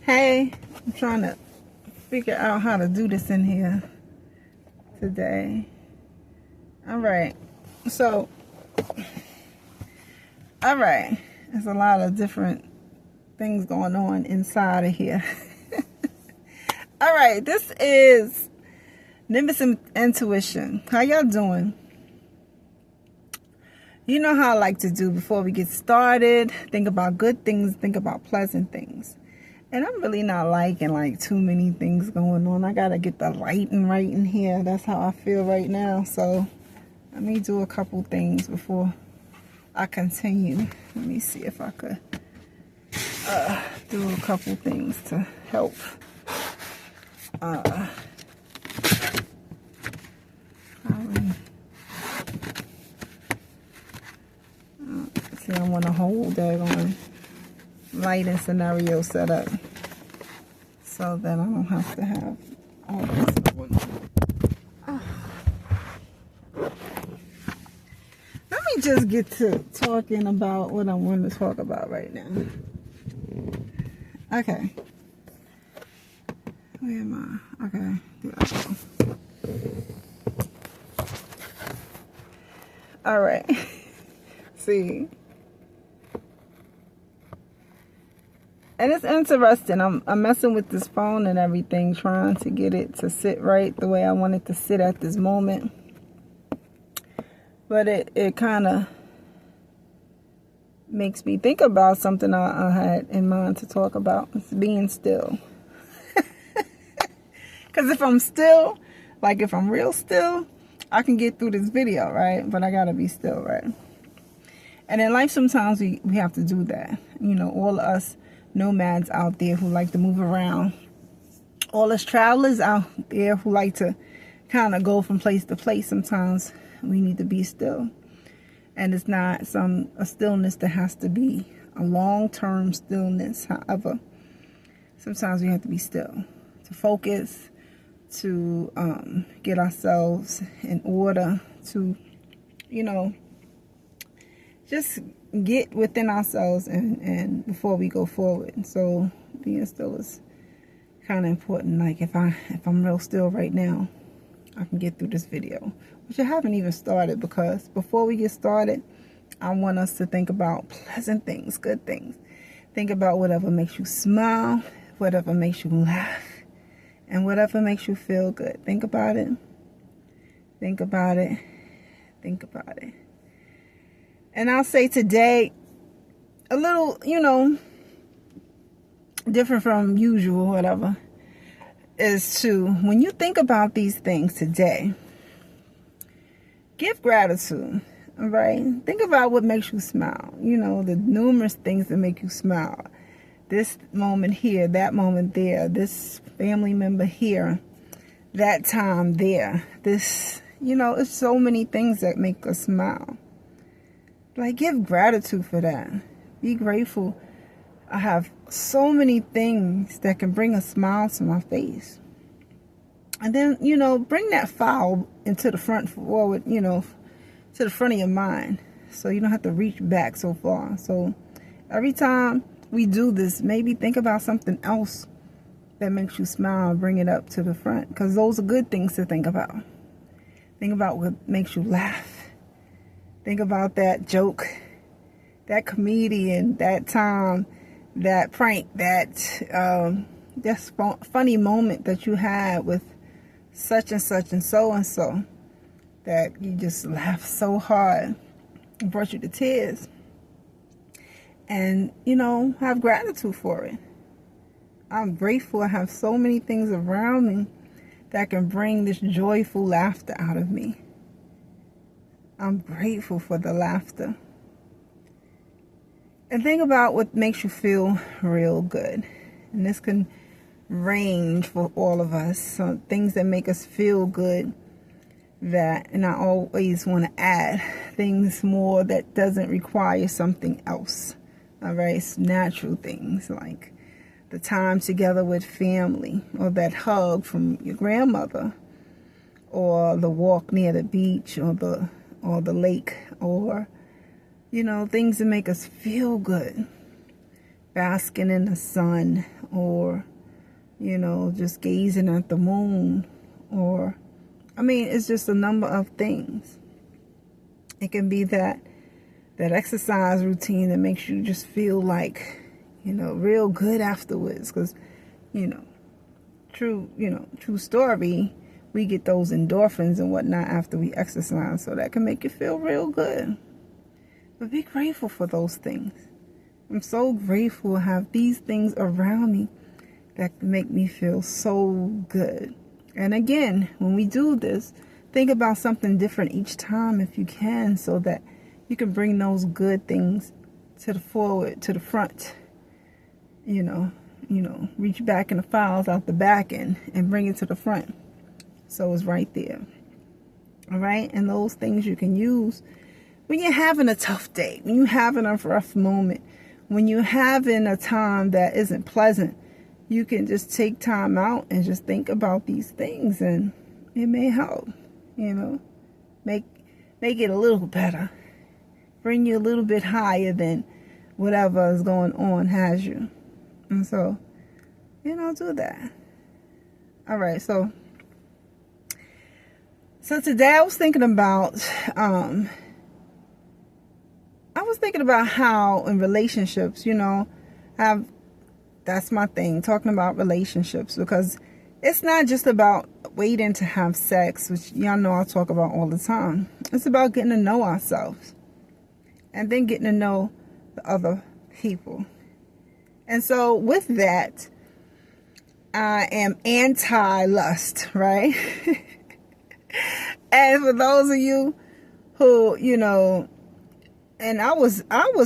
Hey, I'm trying to figure out how to do this in here today. All right. So, all right. There's a lot of different things going on inside of here. All right. This is Nimbus Intuition. How y'all doing? You know how I like to do before we get started. Think about good things. Think about pleasant things. And I'm really not liking like too many things going on. I gotta get the lighting right in here. That's how I feel right now. So let me do a couple things before I continue. Let me see if I could do a couple things to help. See, I want to hold that on lighting scenario set up so that I don't have to have all this. Let me just get to talking about what I want to talk about right now. Okay. Where am I? Okay. All right. See. And it's interesting. I'm messing with this phone and everything, trying to get it to sit right the way I want it to sit at this moment. But it kind of makes me think about something I had in mind to talk about. It's being still. Because if I'm still, like if I'm real still, I can get through this video, right? But I got to be still, right? And in life, sometimes we have to do that. You know, all of us nomads out there who like to move around, all us travelers out there who like to kind of go from place to place, sometimes we need to be still. And it's not a stillness that has to be a long-term stillness. However, sometimes we have to be still to focus, to get ourselves in order, to, you know, just get within ourselves and before we go forward. So being still is kind of important. Like if I'm real still right now, I can get through this video, which I haven't even started, because before we get started, I want us to think about pleasant things, good things. Think about whatever makes you smile, whatever makes you laugh, and whatever makes you feel good. Think about it. Think about it. Think about it. And I'll say today, a little, you know, different from usual, whatever, is to, when you think about these things today, give gratitude, all right? Think about what makes you smile. You know, the numerous things that make you smile. This moment here, that moment there, this family member here, that time there. This, you know, it's so many things that make us smile. Like, give gratitude for that. Be grateful. I have so many things that can bring a smile to my face. And then, you know, bring that file into the front forward, you know, to the front of your mind. So you don't have to reach back so far. So every time we do this, maybe think about something else that makes you smile and bring it up to the front. Because those are good things to think about. Think about what makes you laugh. Think about that joke, that comedian, that time, that prank, that funny moment that you had with such and such and so, that you just laughed so hard and brought you to tears. And, you know, have gratitude for it. I'm grateful I have so many things around me that can bring this joyful laughter out of me. I'm grateful for the laughter. And think about what makes you feel real good. And this can range for all of us. So things that make us feel good, that, and I always want to add things more that doesn't require something else. All right, it's natural things like the time together with family, or that hug from your grandmother, or the walk near the beach, or the lake, or, you know, things that make us feel good. basking in the sun, or, you know, just gazing at the moon, or, I mean, it's just a number of things. It can be that exercise routine that makes you just feel like, you know, real good afterwards. Because, true story, we get those endorphins and whatnot after we exercise. So that can make you feel real good. But be grateful for those things. I'm so grateful to have these things around me that make me feel so good. And again, when we do this, think about something different each time if you can, so that you can bring those good things to the front. Reach back in the files out the back end and bring it to the front. So it's right there. All right. And those things you can use when you're having a tough day, when you're having a rough moment, when you're having a time that isn't pleasant. You can just take time out and just think about these things, and it may help, make it a little better, bring you a little bit higher than whatever is going on has you. And so, do that. All right. So today I was thinking about, how in relationships, that's my thing, talking about relationships, because it's not just about waiting to have sex, which y'all know I talk about all the time. It's about getting to know ourselves and then getting to know the other people. And so with that, I am anti-lust, right? And for those of you who, and I was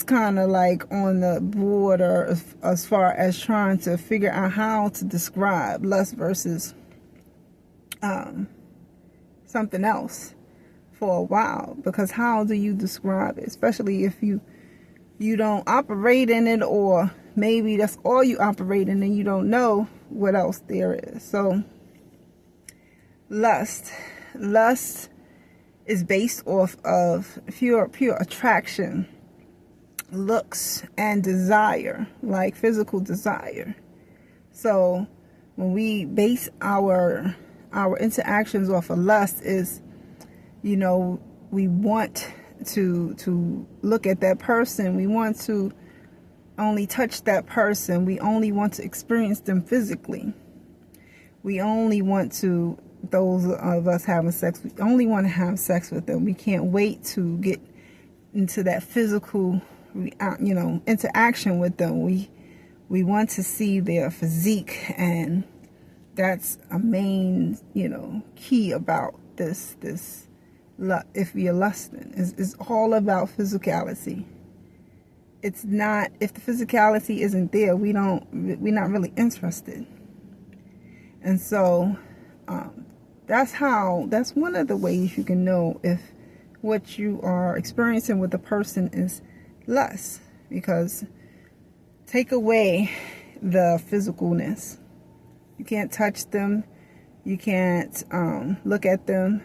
kind of like on the border as far as trying to figure out how to describe lust versus something else for a while, because how do you describe it, especially if you don't operate in it, or maybe that's all you operate in and you don't know what else there is. So lust is based off of pure attraction, looks, and desire, like physical desire. So when we base our interactions off of lust, is, we want to look at that person, we want to only touch that person, we only want to experience them physically, we only want to, those of us having sex, we only want to have sex with them. We can't wait to get into that physical, interaction with them. We want to see their physique, and that's a main, key about this. If we are lusting, it's all about physicality. It's not, if the physicality isn't there, we're not really interested. And so, that's one of the ways you can know if what you are experiencing with a person is lust, because take away the physicalness. You can't touch them. You can't look at them.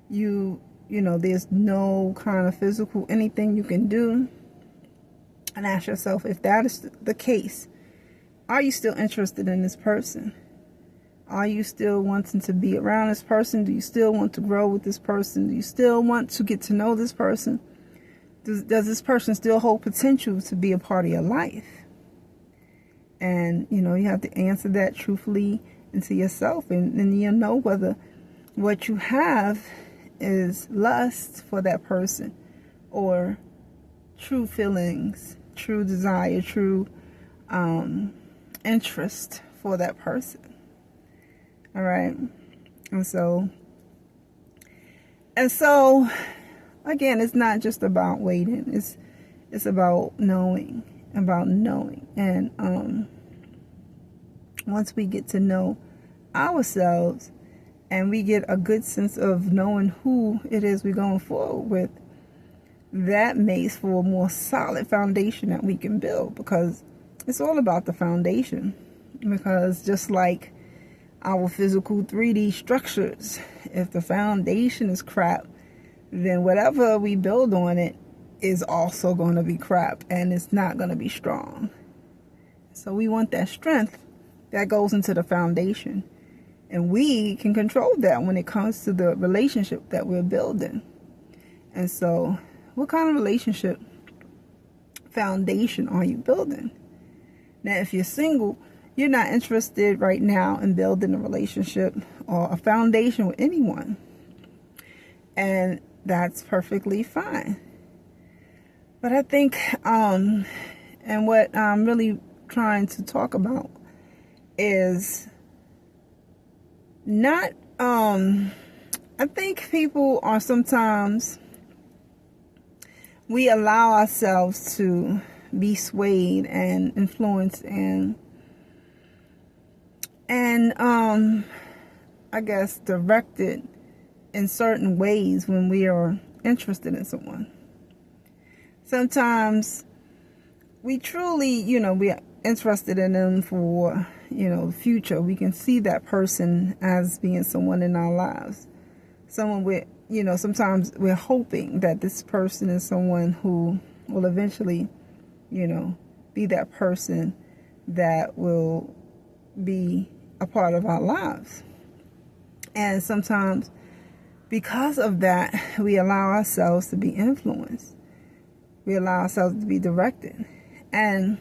There's no kind of physical anything you can do. And ask yourself, if that is the case, are you still interested in this person? Are you still wanting to be around this person? Do you still want to grow with this person? Do you still want to get to know this person? Does this person still hold potential to be a part of your life? And, you have to answer that truthfully into yourself. And you'll know whether what you have is lust for that person, or true feelings, true desire, true interest for that person. All right. And so again, it's not just about waiting. It's about knowing. And once we get to know ourselves and we get a good sense of knowing who it is we're going forward with, that makes for a more solid foundation that we can build, because it's all about the foundation. Because just like our physical 3D structures, if the foundation is crap, then whatever we build on it is also going to be crap, and it's not going to be strong. So we want that strength that goes into the foundation. And we can control that when it comes to the relationship that we're building. And so, what kind of relationship foundation are you building? Now, if you're single, you're not interested right now in building a relationship or a foundation with anyone. And that's perfectly fine. But I think, and what I'm really trying to talk about is not, I think people are sometimes, we allow ourselves to be swayed and influenced and I guess directed in certain ways when we are interested in someone. Sometimes we truly, we are interested in them for, the future. We can see that person as being someone in our lives. Someone with, sometimes we're hoping that this person is someone who will eventually, be that person that will be a part of our lives. And sometimes because of that, we allow ourselves to be influenced. We allow ourselves to be directed. And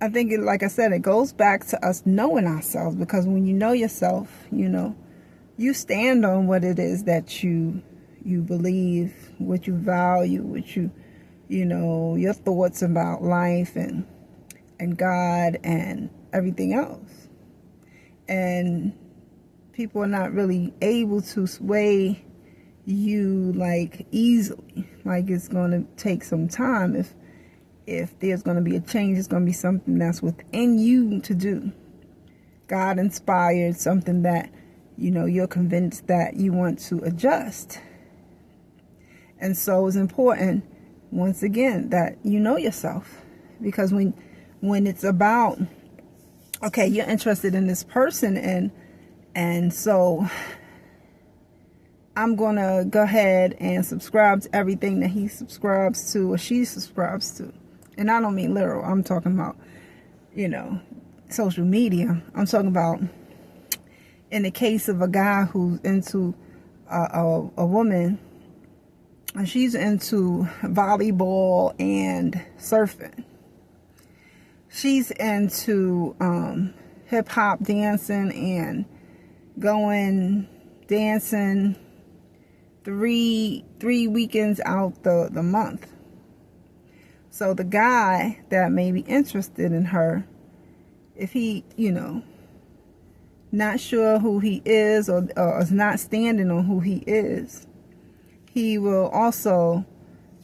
I think, like I said, it goes back to us knowing ourselves, because when you know yourself, you stand on what it is that you believe, what you value, what your thoughts about life and God and everything else. And people are not really able to sway you like easily. Like, it's going to take some time. If there's going to be a change, it's going to be something that's within you to do. God inspired, something that, you're convinced that you want to adjust. And so it's important, once again, that you know yourself. Because when it's about, okay, you're interested in this person, and so I'm going to go ahead and subscribe to everything that he subscribes to or she subscribes to. And I don't mean literal. I'm talking about, social media. I'm talking about in the case of a guy who's into a woman, and she's into volleyball and surfing. She's into hip hop dancing and going dancing three weekends out the month. So the guy that may be interested in her, if he, not sure who he is or is not standing on who he is, he will also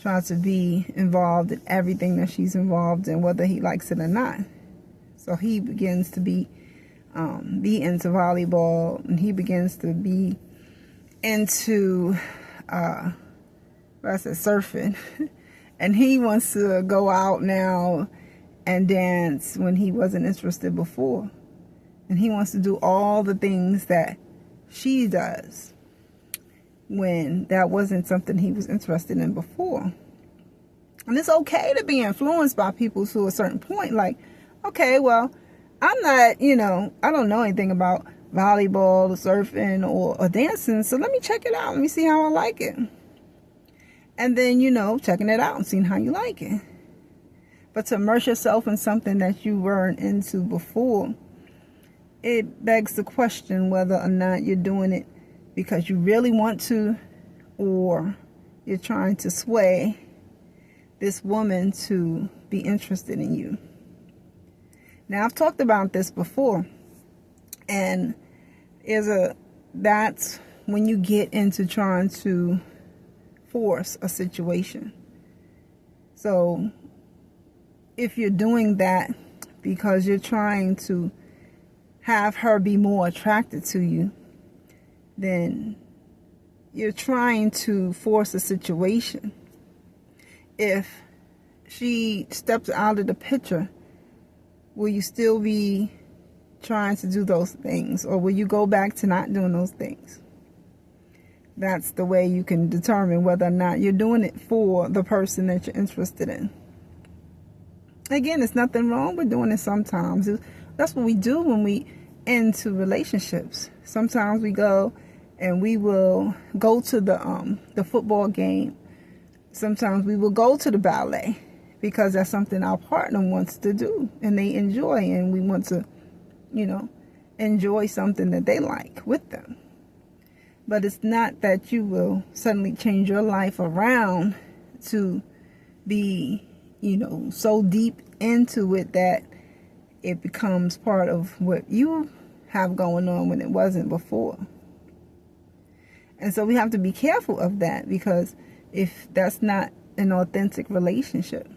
try to be involved in everything that she's involved in, whether he likes it or not. So he begins to be into volleyball, and he begins to be into surfing. And he wants to go out now and dance when he wasn't interested before. And he wants to do all the things that she does when that wasn't something he was interested in before. And it's okay to be influenced by people to a certain point. Like, okay, well, I'm not, I don't know anything about volleyball or surfing or dancing. So let me check it out. Let me see how I like it. And then, checking it out and seeing how you like it. But to immerse yourself in something that you weren't into before, it begs the question whether or not you're doing it because you really want to, or you're trying to sway this woman to be interested in you. Now, I've talked about this before, and that's when you get into trying to force a situation. So if you're doing that because you're trying to have her be more attracted to you, then you're trying to force a situation. If she steps out of the picture, will you still be trying to do those things, or will you go back to not doing those things? That's the way you can determine whether or not you're doing it for the person that you're interested in. Again, there's nothing wrong with doing it sometimes. That's what we do when we into relationships. Sometimes we go and we will go to the football game. Sometimes we will go to the ballet because that's something our partner wants to do and they enjoy, and we want to, enjoy something that they like with them. But it's not that you will suddenly change your life around to be, so deep into it that it becomes part of what you have going on when it wasn't before. And so we have to be careful of that, because if that's not an authentic relationship,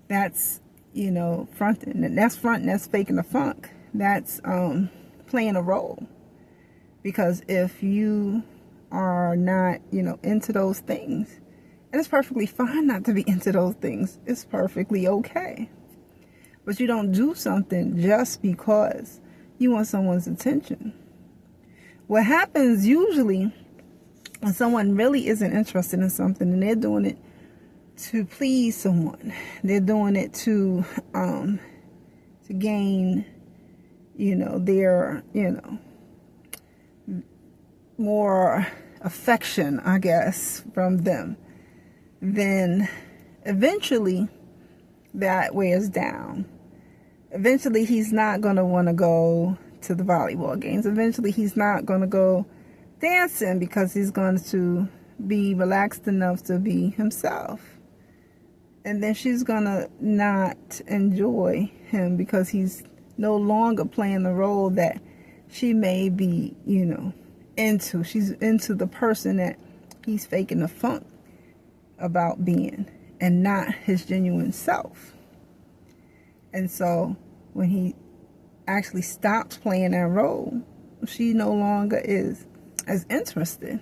that's, fronting, and that's fronting, that's faking the funk. That's playing a role. Because if you are not, into those things, and it's perfectly fine not to be into those things. It's perfectly okay. But you don't do something just because you want someone's attention. What happens usually when someone really isn't interested in something and they're doing it to please someone, they're doing it to gain, their, more affection, I guess, from them, then eventually that wears down. Eventually he's not going to want to go to the volleyball games. Eventually he's not going to go dancing because he's going to be relaxed enough to be himself. And then she's going to not enjoy him because he's no longer playing the role that she may be, into. She's into the person that he's faking the funk about being, and not his genuine self. And so when he actually stops playing that role, she no longer is as interested.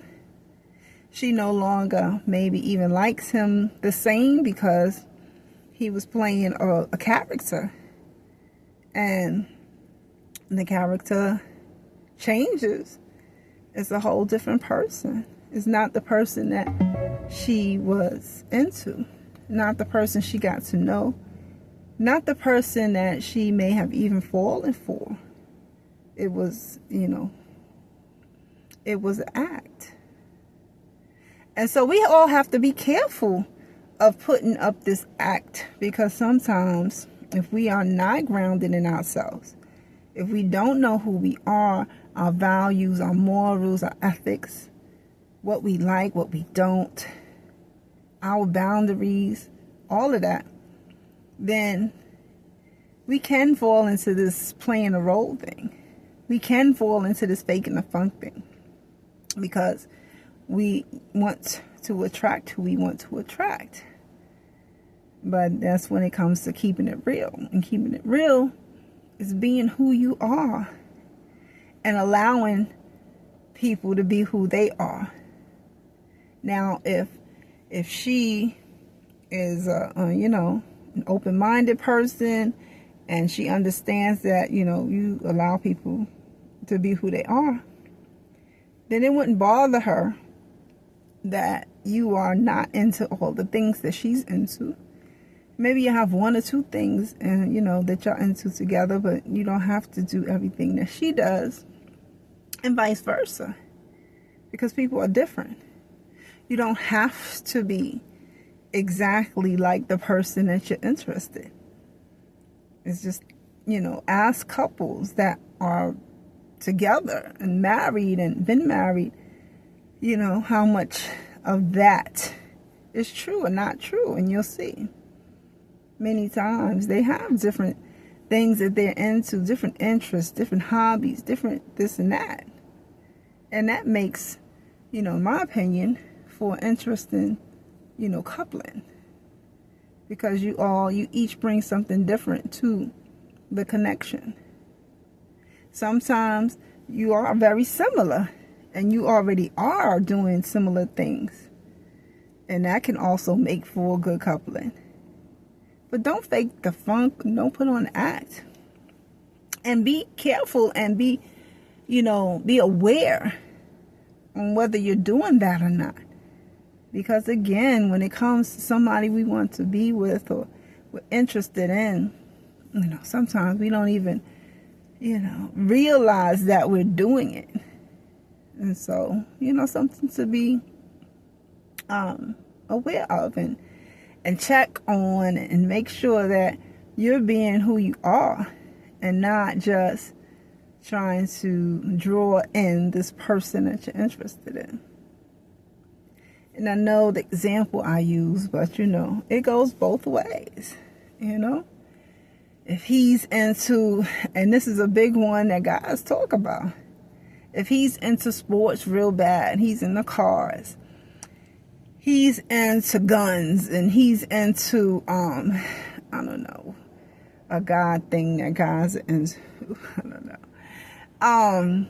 She no longer maybe even likes him the same because he was playing a character, and the character changes. It's a whole different person. It's not the person that she was into, not the person she got to know, not the person that she may have even fallen for. It was, it was an act. And so we all have to be careful of putting up this act, because sometimes if we are not grounded in ourselves, if we don't know who we are, our values, our morals, our ethics, what we like, what we don't, our boundaries, all of that, then we can fall into this playing a role thing. We can fall into this faking the funk thing, because we want to attract who we want to attract. But that's when it comes to keeping it real. And keeping it real is being who you are and allowing people to be who they are. Now, if she is, an open-minded person, and she understands that, you allow people to be who they are, then it wouldn't bother her that you are not into all the things that she's into. Maybe you have one or two things and that you're into together, but you don't have to do everything that she does, and vice versa, because people are different. You don't have to be exactly like the person that you're interested in. It's just, ask couples that are together and married and been married, how much of that is true or not true. And you'll see many times they have different things that they're into, different interests, different hobbies, different this and that. And that makes, in my opinion, for interesting, coupling. Because you each bring something different to the connection. Sometimes you are very similar and you already are doing similar things. And that can also make for good coupling. But don't fake the funk. Don't put on the act. And be careful and be aware on whether you're doing that or not. Because again, when it comes to somebody we want to be with, or we're interested in, sometimes we don't even, realize that we're doing it. And so, something to be aware of and check on and make sure that you're being who you are and not just trying to draw in this person that you're interested in. And I know the example I use, but it goes both ways. If he's into, and this is a big one that guys talk about, if he's into sports real bad, he's into cars, he's into guns, and he's into I don't know, a God thing that guys are into. I don't know.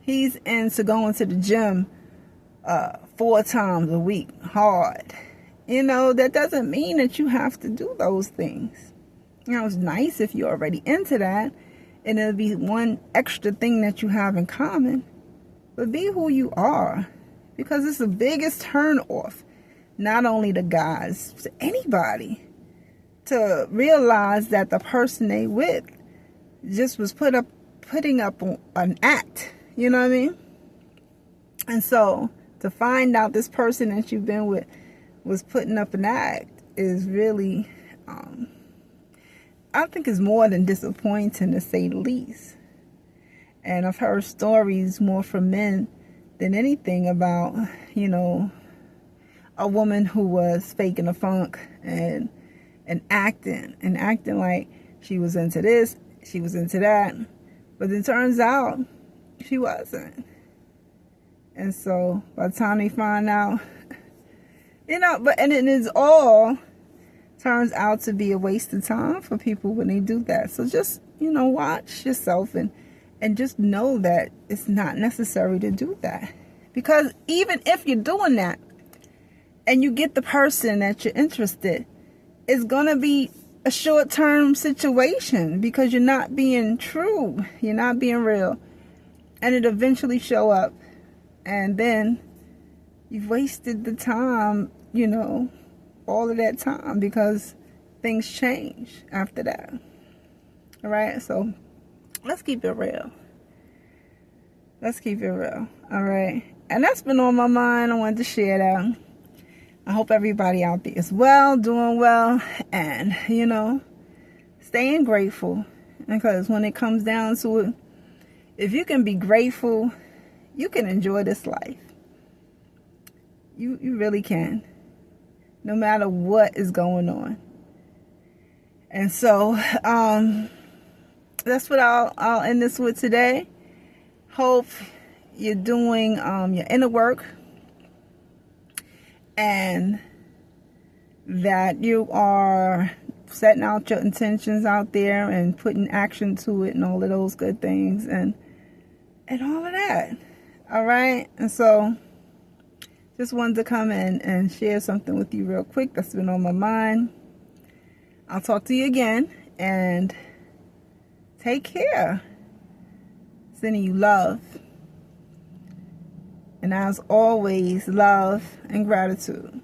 He's into going to the gym 4 times a week hard. That doesn't mean that you have to do those things. It's nice if you're already into that, and it'll be one extra thing that you have in common. But be who you are, because it's the biggest turn off, not only to guys, to anybody, to realize that the person they with just was putting up an act. You know what I mean? And so to find out this person that you've been with was putting up an act is really, I think it's more than disappointing, to say the least. And I've heard stories more from men than anything about, a woman who was faking a funk and acting like she was into this, she was into that. But it turns out she wasn't. And so by the time they find out, and it is all turns out to be a waste of time for people when they do that. So just, watch yourself and just know that it's not necessary to do that. Because even if you're doing that and you get the person that you're interested, it's going to be a short-term situation because you're not being true. You're not being real. And it eventually show up. And then you've wasted the time, all of that time, because things change after that. All right? So let's keep it real. Let's keep it real. All right? And that's been on my mind. I wanted to share that. I hope everybody out there is well, doing well, and, staying grateful. Because when it comes down to it, if you can be grateful, you can enjoy this life. You really can. No matter what is going on. And so, that's what I'll end this with today. Hope you're doing your inner work, and that you are setting out your intentions out there and putting action to it and all of those good things and all of that. All right. And so just wanted to come in and share something with you real quick that's been on my mind. I'll talk to you again, and take care. Sending you love. And as always, love and gratitude.